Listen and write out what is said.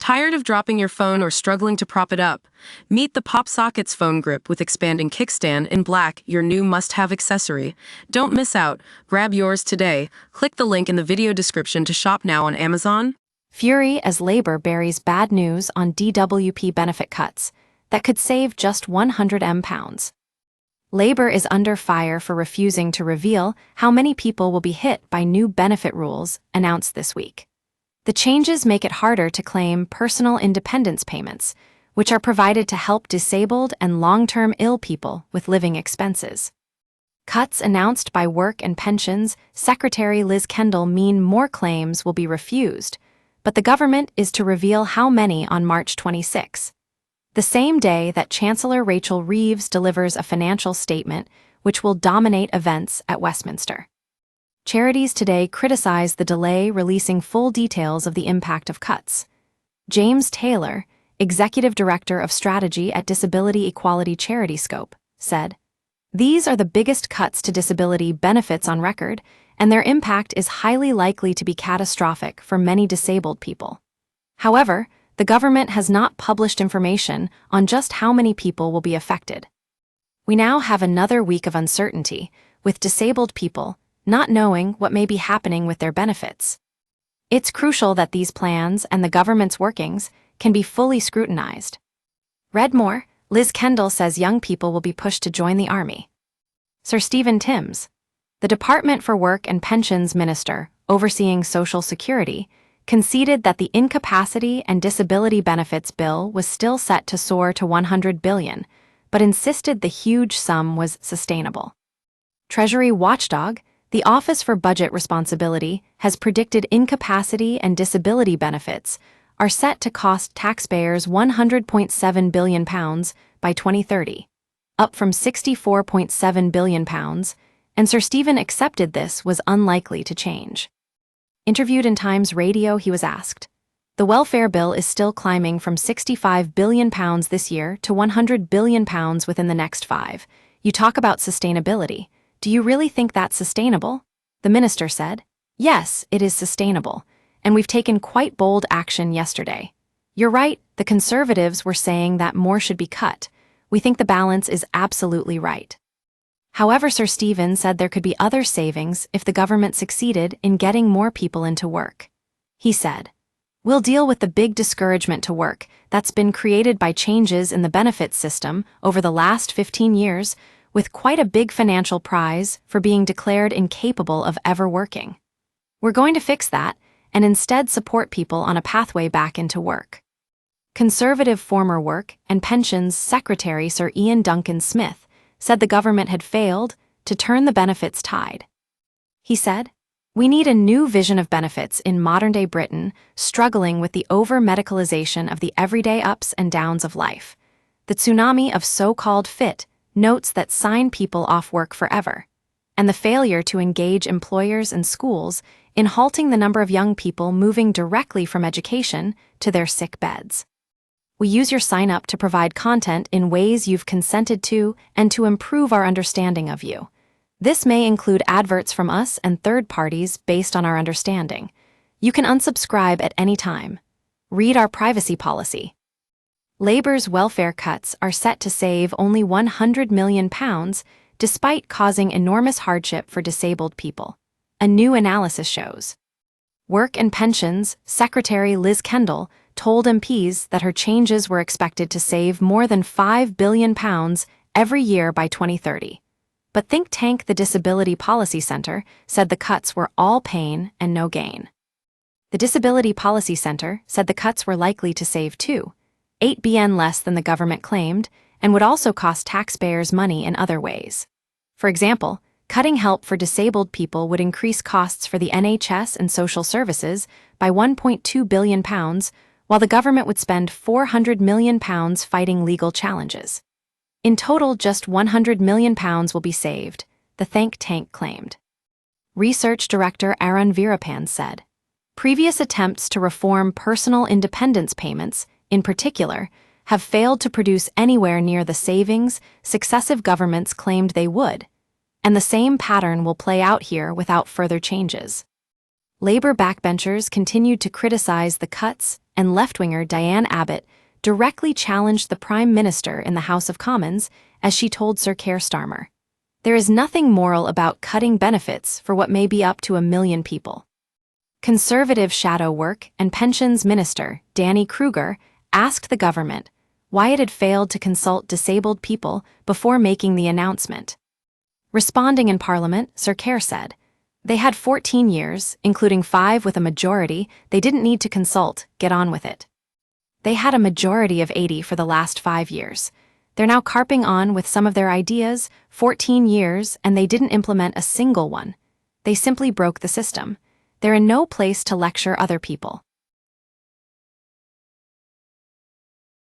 Tired of dropping your phone or struggling to prop it up? Meet the Pop Sockets phone grip with expanding kickstand in black, your new must-have accessory. Don't miss out. Grab yours today. Click the link in the video description to shop now on Amazon. Fury as Labor buries bad news on DWP benefit cuts that could save just £100 million. Labor is under fire for refusing to reveal how many people will be hit by new benefit rules announced this week. The changes make it harder to claim personal independence payments, which are provided to help disabled and long-term ill people with living expenses. Cuts announced by Work and Pensions Secretary Liz Kendall mean more claims will be refused, but the government is to reveal how many on March 26, the same day that Chancellor Rachel Reeves delivers a financial statement which will dominate events at Westminster. Charities today criticize the delay releasing full details of the impact of cuts. James Taylor, Executive Director of Strategy at Disability Equality Charity Scope, said, "These are the biggest cuts to disability benefits on record, and their impact is highly likely to be catastrophic for many disabled people. However, the government has not published information on just how many people will be affected. We now have another week of uncertainty, with disabled people not knowing what may be happening with their benefits. It's crucial that these plans and the government's workings can be fully scrutinized." Read more. Liz Kendall says young people will be pushed to join the Army. Sir Stephen Timms, the Department for Work and Pensions Minister overseeing Social Security, conceded that the Incapacity and Disability Benefits Bill was still set to soar to $100 billion, but insisted the huge sum was sustainable. Treasury watchdog, the Office for Budget Responsibility, has predicted incapacity and disability benefits are set to cost taxpayers £100.7 billion by 2030, up from £64.7 billion, and Sir Stephen accepted this was unlikely to change. Interviewed in Times Radio, he was asked, "The welfare bill is still climbing from £65 billion this year to £100 billion within the next 5. You talk about sustainability. Do you really think that's sustainable?" The minister said, "Yes, it is sustainable, and we've taken quite bold action yesterday. You're right, the Conservatives were saying that more should be cut. We think the balance is absolutely right." However, Sir Stephen said there could be other savings if the government succeeded in getting more people into work. He said, "We'll deal with the big discouragement to work that's been created by changes in the benefits system over the last 15 years, with quite a big financial prize for being declared incapable of ever working. We're going to fix that and instead support people on a pathway back into work." Conservative former Work and Pensions Secretary Sir Ian Duncan Smith said the government had failed to turn the benefits tide. He said, "We need a new vision of benefits in modern-day Britain, struggling with the over-medicalization of the everyday ups and downs of life. The tsunami of so-called fit notes that sign people off work forever, and the failure to engage employers and schools in halting the number of young people moving directly from education to their sick beds. We use your sign-up to provide content in ways you've consented to and to improve our understanding of you. This may include adverts from us and third parties based on our understanding. You can unsubscribe at any time. Read our privacy policy." Labor's welfare cuts are set to save only £100 million, despite causing enormous hardship for disabled people, a new analysis shows. Work and Pensions Secretary Liz Kendall told MPs that her changes were expected to save more than £5 billion every year by 2030. But think tank the Disability Policy Center said the cuts were all pain and no gain. The Disability Policy Center said the cuts were likely to save £8 billion less than the government claimed, and would also cost taxpayers money in other ways. For example, cutting help for disabled people would increase costs for the NHS and social services by £1.2 billion, while the government would spend £400 million fighting legal challenges. In total, just £100 million will be saved, the think tank claimed. Research Director Aaron Veerapan said, "Previous attempts to reform personal independence payments, in particular, have failed to produce anywhere near the savings successive governments claimed they would, and the same pattern will play out here without further changes." Labor backbenchers continued to criticize the cuts and left-winger Diane Abbott directly challenged the Prime Minister in the House of Commons, as she told Sir Keir Starmer. There is nothing moral about cutting benefits for what may be up to 1 million people. Conservative Shadow Work and Pensions Minister Danny Kruger asked the government why it had failed to consult disabled people before making the announcement. Responding in Parliament, Sir Keir said, "They had 14 years, including 5 with a majority. They didn't need to consult, get on with it. They had a majority of 80 for the last 5 years. They're now carping on with some of their ideas, 14 years, and they didn't implement a single one. They simply broke the system. They're in no place to lecture other people."